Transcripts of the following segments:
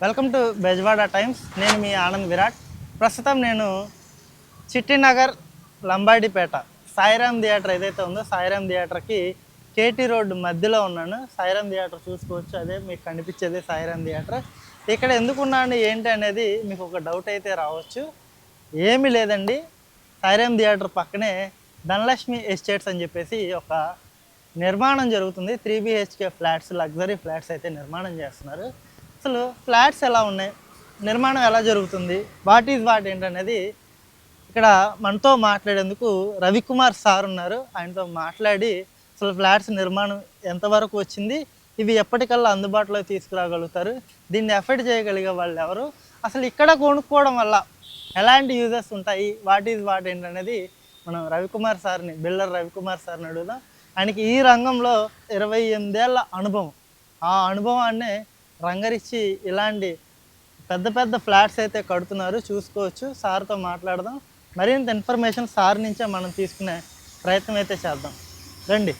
Welcome to Bezawada times. నేను మీ ఆనంద్ విరాట్. ప్రస్తుతం నేను చిట్టినగర్ లంబాడిపేట సాయిరామ్ థియేటర్ ఏదైతే ఉందో సాయిరామ్ థియేటర్కి కేటీ రోడ్ మధ్యలో ఉన్నాను. సాయిరామ్ థియేటర్ చూసుకోవచ్చు, అదే మీకు కనిపించేది సాయిరామ్ థియేటర్. ఇక్కడ ఎందుకున్నాను ఏంటి అనేది మీకు ఒక డౌట్ అయితే రావచ్చు. ఏమీ లేదండి, సాయిరామ్ థియేటర్ పక్కనే ధనలక్ష్మి ఎస్టేట్స్ అని చెప్పేసి ఒక నిర్మాణం జరుగుతుంది. 3 BHK ఫ్లాట్స్, లగ్జరీ ఫ్లాట్స్ అయితే నిర్మాణం చేస్తున్నారు. అసలు ఫ్లాట్స్ ఎలా ఉన్నాయి, నిర్మాణం ఎలా జరుగుతుంది, వాట్ ఈజ్ వాట్ ఏంటనేది ఇక్కడ మనతో మాట్లాడేందుకు రవికుమార్ సార్ ఉన్నారు. ఆయనతో మాట్లాడి అసలు ఫ్లాట్స్ నిర్మాణం ఎంతవరకు వచ్చింది, ఇవి ఎప్పటికల్లా అందుబాటులో తీసుకురాగలుగుతారు, దీన్ని ఎఫర్ట్ చేయగలిగే వాళ్ళు ఎవరు, అసలు ఇక్కడ కొనుక్కోవడం వల్ల ఎలాంటి యూజెస్ ఉంటాయి, వాట్ ఈజ్ వాట్ ఏంటనేది మనం రవికుమార్ సార్ని, బిల్డర్ రవికుమార్ సార్ని అడుగుదాం. ఆయనకి ఈ రంగంలో 28 ఏళ్ళ అనుభవం. ఆ అనుభవాన్ని రంగరించి ఇలాంటి పెద్ద పెద్ద ఫ్లాట్స్ అయితే కడుతున్నారు, చూసుకోవచ్చు. సార్తో మాట్లాడదాం, మరింత ఇన్ఫర్మేషన్ సార్ నుంచే మనం తీసుకునే ప్రయత్నం అయితే చేద్దాం. రండి.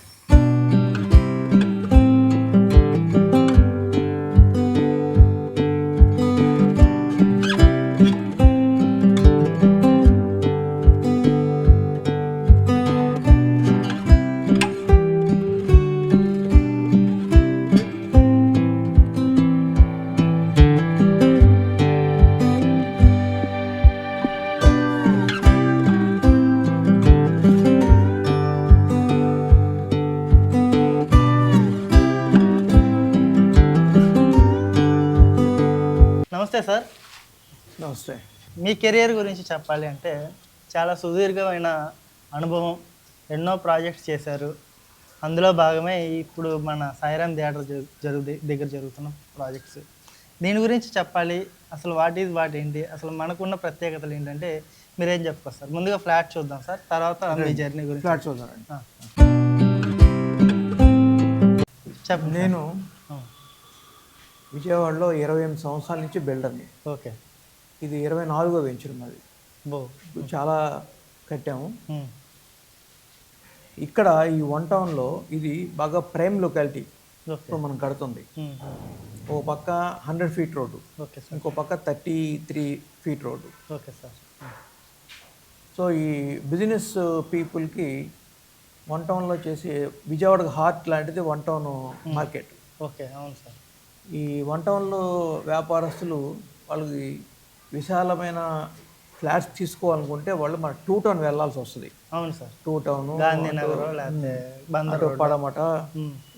నమస్తే సార్. నమస్తే. మీ కెరియర్ గురించి చెప్పాలి అంటే చాలా సుదీర్ఘమైన అనుభవం, ఎన్నో ప్రాజెక్ట్స్ చేశారు. అందులో భాగమే ఇప్పుడు మన సాయిరామ్ థియేటర్ దగ్గర జరుగుతున్న ప్రాజెక్ట్స్. దీని గురించి చెప్పాలి, అసలు వాట్ ఈజ్ వాట్ ఏంటి, అసలు మనకున్న ప్రత్యేకతలు ఏంటంటే మీరేం చెప్పుకొస్తారు? ముందుగా ఫ్లాట్ చూద్దాం సార్, తర్వాత మీ జర్నీ గురించి. ఫ్లాట్ చూద్దామండి. చెప్పండి. నేను విజయవాడలో 28 సంవత్సరాల నుంచి బిల్డర్ని. ఓకే. ఇది 24వ వెంచర్ మాది. చాలా కట్టాము. ఇక్కడ ఈ వన్ టౌన్లో ఇది బాగా ప్రైమ్ లొకాలిటీ. ఇప్పుడు మనం కడుతుంది. ఓ పక్క 100 ఫీట్ రోడ్డు, ఇంకో పక్క 33 feet road. Okay sir. So ఈ బిజినెస్ పీపుల్కి వన్ టౌన్లో చేసి విజయవాడకు హార్ట్ లాంటిది వన్ టౌన్ మార్కెట్. ఓకే, అవును సార్. ఈ వన్ టౌన్లో వ్యాపారస్తులు వాళ్ళకి విశాలమైన ఫ్లాట్స్ తీసుకోవాలనుకుంటే వాళ్ళు మన 2 టౌన్ వెళ్ళాల్సి వస్తుంది. అవును సార్. 2 టౌన్, పడమట,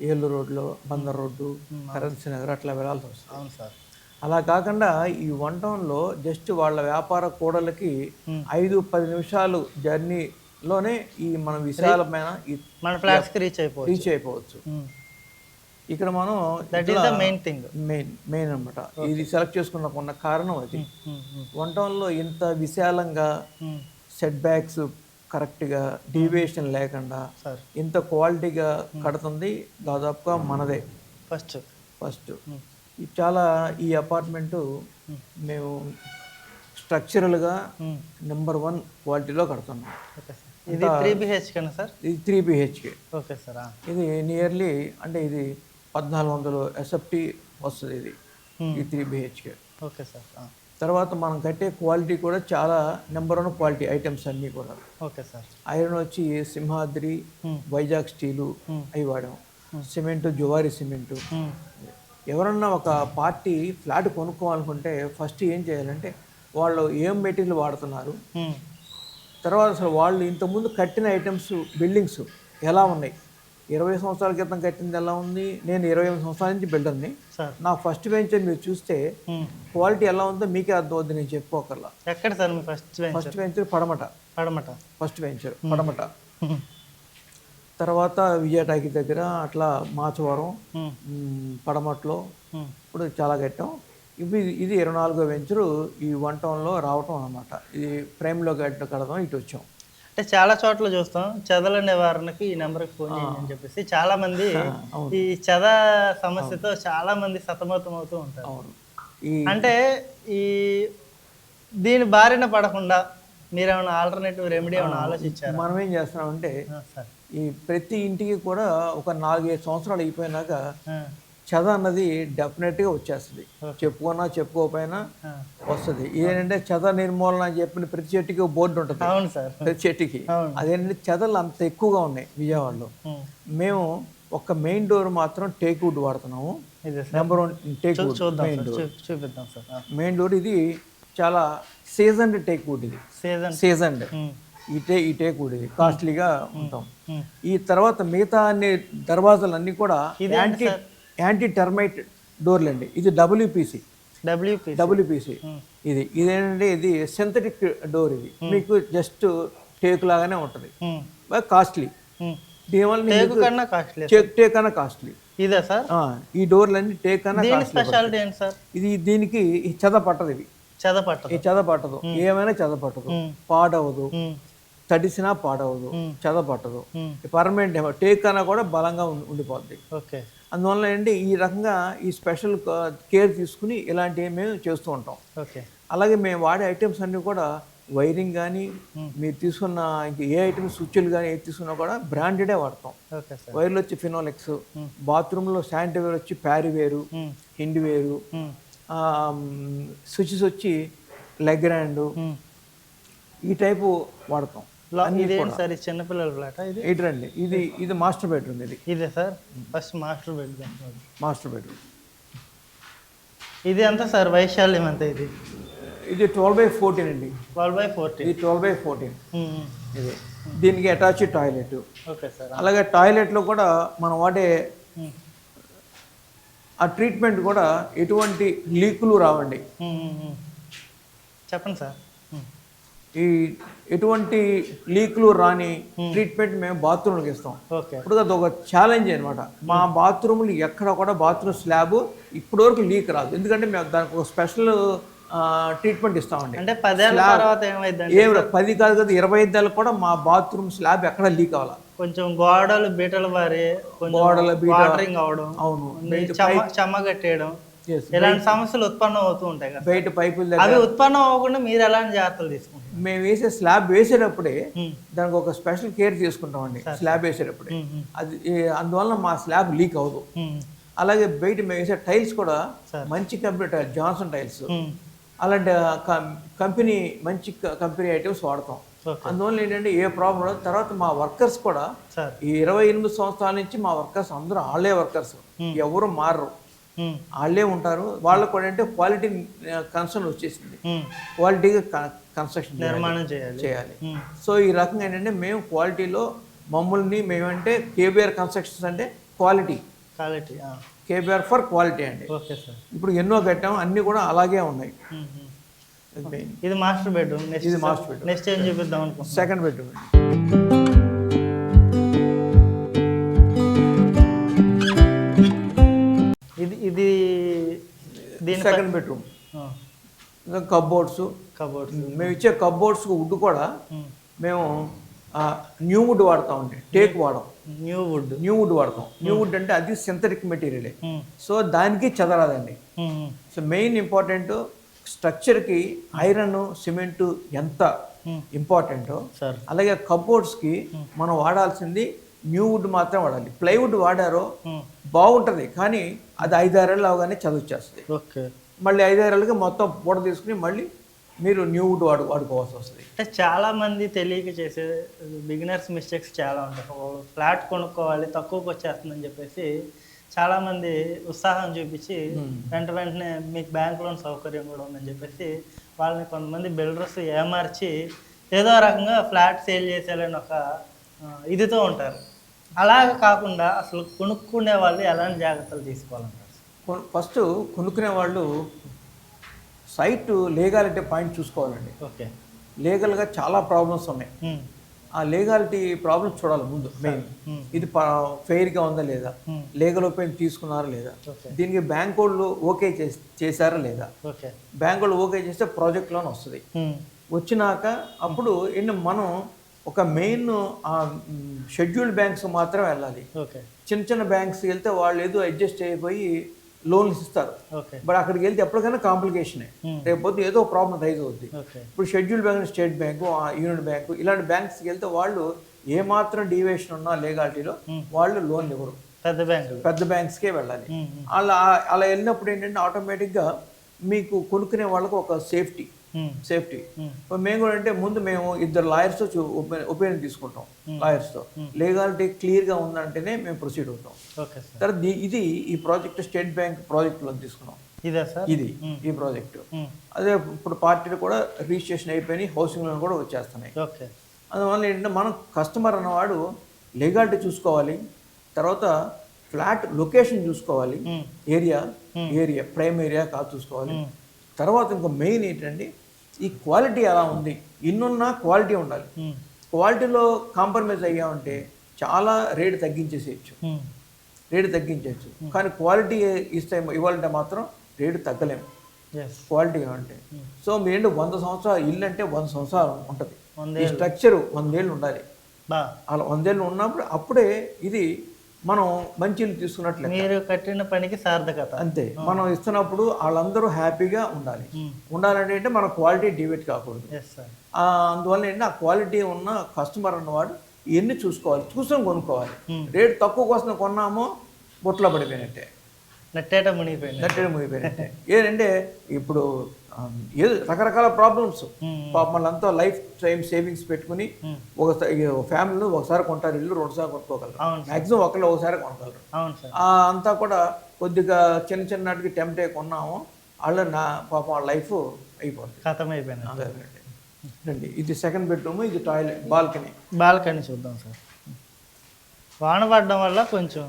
ఏలూరు రోడ్లో బందర్ రోడ్డు, కరెన్సీ నగర్ అట్లా వెళ్ళాల్సి వస్తుంది. అవును సార్. అలా కాకుండా ఈ వన్ టౌన్లో జస్ట్ వాళ్ళ వ్యాపార కూడలకి 5-10 నిమిషాలు జర్నీలోనే ఈ మన విశాలమైన మన ఫ్లాట్స్కి రీచ్ అయిపోవచ్చు. ఇక్కడ మనం మెయిన్ అనమాట. ఇది సెలెక్ట్ చేసుకున్న కారణం అది. వన్ టౌన్లో ఇంత విశాలంగా సెట్ బ్యాక్స్ కరెక్ట్గా డీవియేషన్ లేకుండా ఇంత క్వాలిటీగా కడుతుంది దాదాపుగా మనదే ఫస్ట్. చాలా ఈ అపార్ట్మెంటు మేము స్ట్రక్చరల్గా నెంబర్ 1 క్వాలిటీలో కడుతున్నాం. ఇది 3 BHK సార్? ఇది 3 BHK. Okay sir. ఇది నియర్లీ అంటే ఇది 1400 SFT వస్తుంది. ఇది 3 BHK. Okay sir. తర్వాత మనం కట్టే క్వాలిటీ కూడా చాలా నెంబర్ 1 క్వాలిటీ ఐటమ్స్ అన్నీ కూడా. Okay sir. ఐరన్ వచ్చి సింహాద్రి, వైజాగ్ స్టీలు అవి వాడాం. Cement Zuari cement. ఎవరన్నా ఒక పార్టీ ఫ్లాట్ కొనుక్కోవాలనుకుంటే ఫస్ట్ ఏం చేయాలంటే వాళ్ళు ఏం మెటీరియల్ వాడుతున్నారు, తర్వాత అసలు వాళ్ళు ఇంతకుముందు కట్టిన ఐటమ్స్ బిల్డింగ్స్ ఎలా ఉన్నాయి, 20 సంవత్సరాల క్రితం కట్టింది ఎలా ఉంది. నేను 28 సంవత్సరాల నుంచి బిల్డర్ని. నా ఫస్ట్ వెంచర్ మీరు చూస్తే క్వాలిటీ ఎలా ఉందో మీకే అర్థం అవుద్ది, నేను చెప్పుకోకర్లా. ఎక్కడ సార్ మీ ఫస్ట్ వెంచర్? పడమట. ఫస్ట్ వెంచర్ పడమట. తర్వాత విజయటాకి దగ్గర అట్లా మాచవరం, పడమట్లో ఇప్పుడు చాలా కట్టాం. ఇది 24వ వెంచరు ఈ వన్ టౌన్లో రావటం అన్నమాట. ఇది ప్రైమ్లో కడదాం ఇటు వచ్చాం. అంటే చాలా చోట్ల చూస్తాం చెదల నివారణకి ఈ నెంబర్కి ఫోన్ చేయండి అని చెప్పేసి చాలా మంది ఈ చెద సమస్యతో చాలా మంది సతమతం అవుతూ ఉంటారు. అంటే ఈ దీని బారిన పడకుండా మీరేమైనా ఆల్టర్నేటివ్ రెమెడీ ఏమైనా ఆలోచించారు? మనం ఏం చేస్తున్నామంటే ఈ ప్రతి ఇంటికి కూడా ఒక 4-5 సంవత్సరాలు అయిపోయినాక చెద అన్నది డెఫినెట్గా వచ్చేస్తుంది. చెప్పుకున్నా చెప్పుకోకపోయినా వస్తుంది. ఏంటంటే చెద నిర్మూలన అని చెప్పిన ప్రతి చెట్టుకి బోర్డు ఉంటుంది. అవును సార్. ప్రతి చెట్టుకి అదేంటంటే చెదలు అంత ఎక్కువగా ఉన్నాయి విజయవాడలో. మేము ఒక మెయిన్ డోర్ మాత్రం టేక్ వుడ్ వాడుతున్నాము. Number 1 teak wood main door. చూపిద్దాం సార్. మెయిన్ డోర్ ఇది చాలా సీజన్డ్ టేక్ వుడ్. ఇది సీజన్డ్ ఈ టేక్ వుడ్ ఇది కాస్ట్లీగా ఉంటాం. ఈ తర్వాత మిగతా అన్ని దర్వాజాలన్నీ కూడా యాంటీ టర్మైట్ డోర్లు అండి. ఇది డబ్ల్యూపీసీ ఇదేంటంటే ఇది సింథటిక్ డోర్. ఇది మీకు జస్ట్ టేక్ లాగానే ఉంటుంది, బాగా కాస్ట్లీ. దీనివల్ల టేక్ కన్నా కాస్ట్లీ ఇదే సార్. ఈ డోర్లన్నీ టేక్ కన్నా స్పెషాలిటీ ఏంటి సార్? ఇది దీనికి చెద పట్టదు. ఇవి చెద పట్టదు, ఏమైనా చెద పట్టదు, పాడవదు, తడిసినా పాడవదు, చెద పట్టదు. పర్మనెంట్ టేక్ కన్నా కూడా బలంగా ఉండిపోద్ది. అందువల్ల ఏంటి ఈ రకంగా ఈ స్పెషల్ కేర్ తీసుకుని ఇలాంటివి మేము చేస్తూ ఉంటాం. అలాగే మేము వాడే ఐటమ్స్ అన్నీ కూడా వైరింగ్ కానీ మీరు తీసుకున్న ఇంక ఏ ఐటమ్స్ స్విచ్లు కానీ ఏది తీసుకున్నా కూడా బ్రాండెడే వాడతాం. వైర్లు వచ్చి ఫినోలెక్స్, బాత్రూంలో శానిటరీ వేర్ వచ్చి ప్యారివేరు, హిండివేరు, స్విచెస్ వచ్చి లెగ్రాండ్, ఈ టైపు వాడతాం. చిన్నపిల్లల ఫ్లాట్ ఇటండి. ఇది మాస్టర్ బెడ్రూమ్. ఇదే సార్ ఫస్ట్ మాస్టర్ బెడ్రూమ్. ఇది ఎంత సార్? వైశాల్యం ఎంత? ఇది 12/14 అండి. 12/14. ఇది 12/14. ఇది దీనికి అటాచ్ టాయిలెట్. అలాగే టాయిలెట్లో కూడా మనం వాడే ఆ ట్రీట్మెంట్ కూడా ఎటువంటి లీకులు రావండి. చెప్పండి సార్. ఈ ఎటువంటి లీకులు రాని ట్రీట్మెంట్ మేము బాత్రూమ్లకు ఇస్తాం. ఇప్పుడు అది ఒక ఛాలెంజ్ అనమాట. మా బాత్రూమ్లు ఎక్కడ కూడా బాత్రూమ్ స్లాబ్ ఇప్పటివరకు లీక్ రాదు. ఎందుకంటే మేము దానికి ఒక స్పెషల్ ట్రీట్మెంట్ ఇస్తామండి. అంటే 10 ఏళ్ళ తర్వాత ఏం 10 కాదు కదా, 25 ఏళ్ళకి కూడా మా బాత్రూమ్ స్లాబ్ ఎక్కడ లీక్ అవ్వాలి. కొంచెం గోడలు బీటలు వారి వాటరింగ్ అవడం, అవును, చెమ్మ కట్టేయడం, ఇలాంటి సమస్యలు ఉత్పన్నం అవుతూ ఉంటాయి కదా. బయట పైపులు అవి ఉత్పన్నం అవ్వకుండా మీరు ఎలాంటి జాగ్రత్తలు తీసుకుంటారు? మేము వేసే స్లాబ్ వేసేటప్పుడే దానికి ఒక స్పెషల్ కేర్ తీసుకుంటామండి. స్లాబ్ వేసేటప్పుడే అది, అందువల్ల మా స్లాబ్ లీక్ అవ్వదు. అలాగే బయట మేము వేసే టైల్స్ కూడా మంచి కంపెనీ టైల్స్, జాన్సన్ టైల్స్, అలాంటి కంపెనీ మంచి కంపెనీ ఐటమ్స్ వాడతాం. అందువల్ల ఏంటంటే ఏ ప్రాబ్లం ఉండదు. తర్వాత మా వర్కర్స్ కూడా ఈ 28 సంవత్సరాల నుంచి మా వర్కర్స్ అందరూ వాళ్ళే వర్కర్స్, ఎవరు మారరు, వాళ్ళే ఉంటారు. వాళ్ళకు కూడా అంటే క్వాలిటీ కన్సర్న్ వచ్చేసింది, క్వాలిటీగా కన్స్ట్రక్షన్ నిర్మాణం చేయాలి. సో ఈ రకంగా ఏంటంటే మేము క్వాలిటీలో మమ్మల్ని మేమంటే కేబీఆర్ కన్స్ట్రక్షన్స్ అంటే క్వాలిటీ, కేబీఆర్ ఫర్ క్వాలిటీ అండి. ఇప్పుడు ఎన్నో కట్టాము, అన్నీ కూడా అలాగే ఉన్నాయి. ఇది మాస్టర్ బెడ్రూమ్. ఇది మాస్టర్ బెడ్రూమ్. నెక్స్ట్ ఏం చూపిద్దాం అనుకుంటున్నాం? Second bedroom. ఇది సెకండ్ బెడ్రూమ్. కబోర్డ్స్. మేము ఇచ్చే కబోర్డ్స్ వుడ్ కూడా మేము న్యూ వుడ్ వాడతామండి, టేక్ వాడడం. న్యూ వుడ్ వాడతాం. న్యూ వుడ్ అంటే అది సింథటిక్ మెటీరియలే, సో దానికి చెదరాదండి. సో మెయిన్ ఇంపార్టెంట్ స్ట్రక్చర్కి ఐరన్, సిమెంట్ ఎంత ఇంపార్టెంటో అలాగే కబోర్డ్స్కి మనం వాడాల్సింది న్యూ వుడ్ మాత్రం వాడాలి. ప్లైవుడ్ వాడారో బాగుంటుంది, కానీ అది 5-6 ఏళ్ళు అవగానే చదువుచ్చేస్తుంది. మళ్ళీ 5-6 ఏళ్ళకి మొత్తం పూట తీసుకుని మళ్ళీ మీరు న్యూ వుడ్ వాడుకోవాల్సి వస్తుంది. చాలా మంది తెలియక చేసే బిగినర్స్ మిస్టేక్స్ చాలా ఉంటాయి. ఫ్లాట్ కొనుక్కోవాలి, తక్కువకి వచ్చేస్తుందని చెప్పేసి చాలామంది ఉత్సాహం చూపించి వెంటనే మీకు బ్యాంక్ లోన్ సౌకర్యం కూడా ఉందని చెప్పేసి వాళ్ళని కొంతమంది బిల్డర్స్ ఏమార్చి ఏదో రకంగా ఫ్లాట్ సేల్ చేసేయాలని ఒక ఇదితో ఉంటారు. అలాగ కాకుండా అసలు కొనుక్కునే వాళ్ళు ఎలాంటి జాగ్రత్తలు తీసుకోవాలంటారు? ఫస్ట్ కొనుక్కునే వాళ్ళు సైట్ లీగాలిటీ పాయింట్ చూసుకోవాలండి. లీగల్గా చాలా ప్రాబ్లమ్స్ ఉన్నాయి. ఆ లీగాలిటీ ప్రాబ్లమ్స్ చూడాలి ముందు. మెయిన్ ఇది ఫెయిర్గా ఉందా లేదా, లీగల్ ఒపీనియన్ తీసుకున్నారా లేదా, దీనికి బ్యాంక్ వాళ్ళు ఓకే చేశారా లేదా. బ్యాంక్ వాళ్ళు ఓకే చేస్తే ప్రాజెక్ట్ లోన్ వస్తుంది. వచ్చినాక అప్పుడు మనం ఒక మెయిన్ షెడ్యూల్డ్ బ్యాంక్స్ మాత్రం వెళ్ళాలి. చిన్న చిన్న బ్యాంక్స్ వెళ్తే వాళ్ళు ఏదో అడ్జస్ట్ అయిపోయి లోన్లు ఇస్తారు. బట్ అక్కడికి వెళ్తే ఎప్పటికైనా కాంప్లికేషనే, రేపు ఏదో ప్రాబ్లం రైజ్ అవుద్ది. ఇప్పుడు scheduled bank, state bank, union bank ఇలాంటి బ్యాంక్స్కి వెళ్తే వాళ్ళు ఏమాత్రం డీవియేషన్ ఉన్నా లీగాలిటీలో వాళ్ళు లోన్లు ఇవ్వరు. పెద్ద బ్యాంకులు. పెద్ద బ్యాంక్స్కే వెళ్ళాలి. అలా అలా వెళ్ళినప్పుడు ఏంటంటే ఆటోమేటిక్గా మీకు కొనుక్కునే వాళ్ళకు ఒక సేఫ్టీ. మేము కూడా అంటే ముందు మేము ఇద్దరు లాయర్స్తో ఒపీనియన్ తీసుకుంటాం. లాయర్స్తో లీగాలిటీ క్లియర్గా ఉందంటేనే మేము ప్రొసీడ్ అవుతాం. తర్వాత ఇది ఈ ప్రాజెక్ట్ స్టేట్ బ్యాంక్ ప్రాజెక్ట్లో తీసుకున్నాం. ఇది ఈ ప్రాజెక్టు. అదే ఇప్పుడు పార్టీలు కూడా రిజిస్ట్రేషన్ అయిపోయి హౌసింగ్ లోన్ కూడా వచ్చేస్తున్నాయి. అందువల్ల ఏంటంటే మనం కస్టమర్ అన్నవాడు లీగాలిటీ చూసుకోవాలి, తర్వాత ఫ్లాట్ లొకేషన్ చూసుకోవాలి, ఏరియా ప్రైమ్ ఏరియా కాదు చూసుకోవాలి. తర్వాత ఇంకా మెయిన్ ఏంటంటే ఈ క్వాలిటీ ఎలా ఉంది, ఇన్నున్నా క్వాలిటీ ఉండాలి. క్వాలిటీలో కాంప్రమైజ్ అయ్యామంటే చాలా రేటు తగ్గించేసేయచ్చు. కానీ క్వాలిటీ ఇవ్వాలంటే మాత్రం రేటు తగ్గలేము క్వాలిటీ అంటే. సో మీరు 100 సంవత్సరాలు ఇల్లు అంటే 100 సంవత్సరాలు ఉంటుంది. ఈ స్ట్రక్చర్ 100 ఏళ్ళు ఉండాలి. అలా 100 ఏళ్ళు ఉన్నప్పుడు అప్పుడే ఇది మనం మంచి ఇల్లు తీసుకున్నట్లు. మీరు కట్టిన పనికి సార్థకత అంతే. మనం ఇస్తున్నప్పుడు వాళ్ళందరూ హ్యాపీగా ఉండాలంటే మన క్వాలిటీ డివేట్ కాకూడదు. అందువల్ల ఏంటంటే ఆ క్వాలిటీ ఉన్న కస్టమర్ అన్నవాడు ఇవన్నీ చూసుకొని కొనుక్కోవాలి. రేటు తక్కువ కోసం కొన్నామో బొట్లో పడిపోయినట్టే, నట్టేట మునిగిపోయినట్టే. ఏంటంటే ఇప్పుడు రకరకాల ప్రాబ్లమ్స్. వాళ్ళంతా లైఫ్ టైం సేవింగ్స్ పెట్టుకుని ఫ్యామిలీలో ఒకసారి కొంటారు ఇల్లు, 2 సార్లు కొనుక్కోగలరు. మ్యాక్సిమం ఒకసారి కొనగలరు. అంతా కూడా కొద్దిగా చిన్నటికి టెంప్ట్ అయ్యి కొన్నాము, పాపం వాళ్ళ లైఫ్ అయిపోతుంది, ఖతం అయిపోయింది. రండి, ఇది సెకండ్ బెడ్రూమ్, ఇది టాయిలెట్, బాల్కనీ చూద్దాం సార్. వాన పడడం వల్ల కొంచెం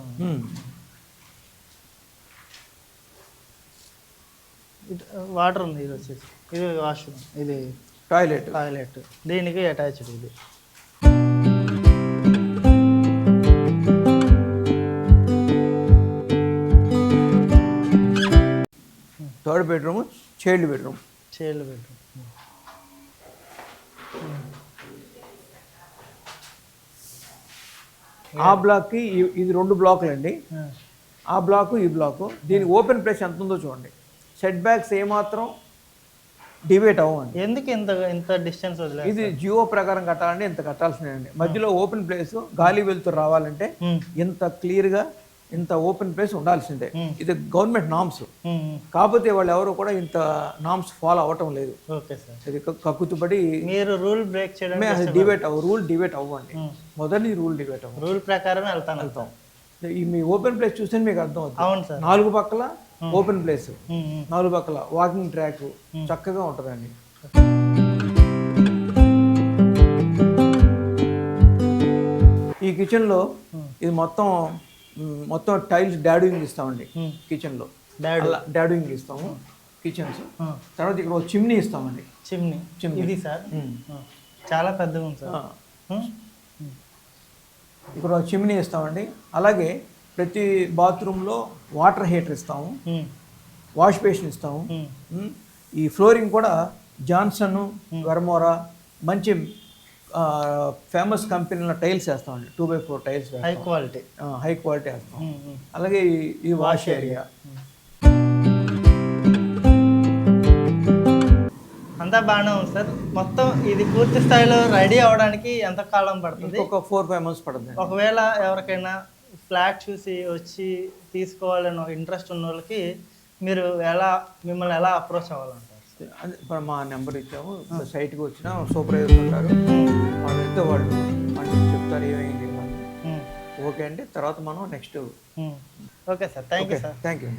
వాటర్ ఉంది. ఇది వచ్చేసి ఇది వాష్రూమ్, ఇది టాయిలెట్ దీనికి అటాచ్డ్. ఇది థర్డ్ బెడ్రూమ్, చైల్డ్ బెడ్రూమ్. ఆ బ్లాక్కి ఇది 2 బ్లాకులు అండి. ఆ బ్లాకు ఈ బ్లాకు. దీని ఓపెన్ ప్లేస్ ఎంత ఉందో చూడండి. సెట్ బ్యాక్స్ ఏమాత్రం డిబేట్ అవ్వండి. ఎందుకు ఇంత డిస్టెన్స్ వదిలేదు? ఇది జియో ప్రకారం కట్టాలంటే ఇంత కట్టాల్సిందండి. మధ్యలో ఓపెన్ ప్లేస్, గాలి వెలుతురు రావాలంటే ఇంత క్లియర్గా ఇంత ఓపెన్ ప్లేస్ ఉండాల్సిందే. ఇది గవర్నమెంట్ నామ్స్. కాకపోతే వాళ్ళు ఎవరు కూడా ఇంత నామ్స్ ఫాలో అవ్వటం లేదు. ఇది కక్కుతుపడి మీరు రూల్ బ్రేక్ చేయడం, రూల్ డిబేట్ అవ్వండి. మొదటి రూల్ డిబేట్ అవ్వండి. రూల్ ప్రకారమే వెళ్తాం. ఈ మీ ఓపెన్ ప్లేస్ చూస్తే మీకు అర్థం అవుతుంది. 4 పక్కల ఓపెన్ ప్లేస్, 4 పక్కల వాకింగ్ ట్రాక్ చక్కగా ఉంటుందండి. ఈ కిచెన్లో ఇది మొత్తం టైల్స్ డాడూయింగ్ ఇస్తామండి. కిచెన్లో డాడూయింగ్ ఇస్తాము కిచెన్స్. తర్వాత ఇక్కడ ఒక చిమ్నీ ఇస్తామండి. ఇది సార్ చాలా పెద్దగా ఉంది సార్. ఇక్కడ ఒక చిమ్నీ ఇస్తామండి. అలాగే ప్రతి బాత్రూంలో వాటర్ హీటర్ ఇస్తాము, వాష్ బేసిన్ ఇస్తాము. ఈ ఫ్లోరింగ్ కూడా జాన్సన్, వెర్మోరా మంచి ఫేమస్ కంపెనీల టైల్స్ వేస్తామండి. 2x4 టైల్స్, హై క్వాలిటీ వేస్తాం. అలాగే ఈ వాష్ ఏరియా అంతా బాగానే ఉంది సార్. మొత్తం ఇది పూర్తి స్థాయిలో రెడీ అవడానికి ఎంత కాలం పడుతుంది? ఒక 4-5 months పడుతుంది. ఒకవేళ ఎవరికైనా ఫ్లాట్ చూసి వచ్చి తీసుకోవాలని ఇంట్రెస్ట్ ఉన్న వాళ్ళకి మిమ్మల్ని ఎలా అప్రోచ్ అవ్వాలంటారు? ఇప్పుడు మా నెంబర్ ఇచ్చాము. సైట్కి వచ్చిన సూపర్వైజర్ ఉంటారు, వాళ్ళైతే వాళ్ళు చెప్తారు ఏమైంది. ఓకే అండి, తర్వాత మనం next. Okay sir, thank you sir. Thank you.